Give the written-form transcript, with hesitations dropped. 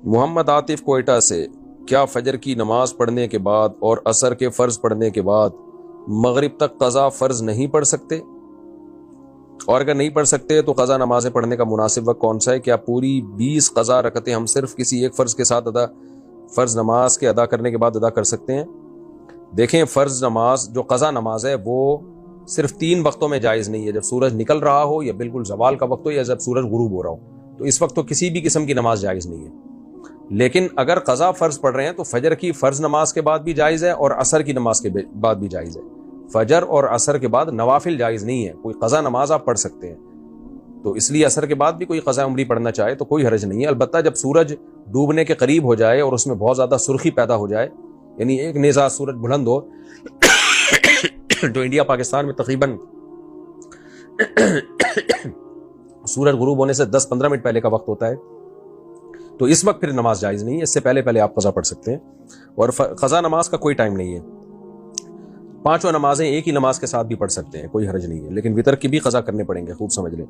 محمد عاطف کوئٹہ سے، کیا فجر کی نماز پڑھنے کے بعد اور عصر کے فرض پڑھنے کے بعد مغرب تک قضا فرض نہیں پڑھ سکتے؟ اور اگر نہیں پڑھ سکتے تو قضا نمازیں پڑھنے کا مناسب وقت کون سا ہے؟ کیا پوری 20 قضا رکعتیں ہم صرف کسی ایک فرض کے ساتھ فرض نماز کے ادا کرنے کے بعد ادا کر سکتے ہیں؟ دیکھیں، فرض نماز جو قضا نماز ہے وہ صرف 3 وقتوں میں جائز نہیں ہے، جب سورج نکل رہا ہو یا بالکل زوال کا وقت ہو یا جب سورج غروب ہو رہا ہو، تو اس وقت تو کسی بھی قسم کی نماز جائز نہیں ہے۔ لیکن اگر قضا فرض پڑھ رہے ہیں تو فجر کی فرض نماز کے بعد بھی جائز ہے اور عصر کی نماز کے بعد بھی جائز ہے۔ فجر اور عصر کے بعد نوافل جائز نہیں ہے، کوئی قضا نماز آپ پڑھ سکتے ہیں، تو اس لیے عصر کے بعد بھی کوئی قضا عمری پڑھنا چاہے تو کوئی حرج نہیں ہے۔ البتہ جب سورج ڈوبنے کے قریب ہو جائے اور اس میں بہت زیادہ سرخی پیدا ہو جائے، یعنی ایک نیزہ سورج بلند ہو تو انڈیا پاکستان میں تقریباً سورج غروب ہونے سے 10-15 منٹ پہلے کا وقت ہوتا ہے، تو اس وقت پھر نماز جائز نہیں ہے، اس سے پہلے آپ قضا پڑھ سکتے ہیں، اور قضا نماز کا کوئی ٹائم نہیں ہے۔ 5 نمازیں ایک ہی نماز کے ساتھ بھی پڑھ سکتے ہیں، کوئی حرج نہیں ہے، لیکن وتر کی بھی قضا کرنے پڑیں گے، خوب سمجھ لیں۔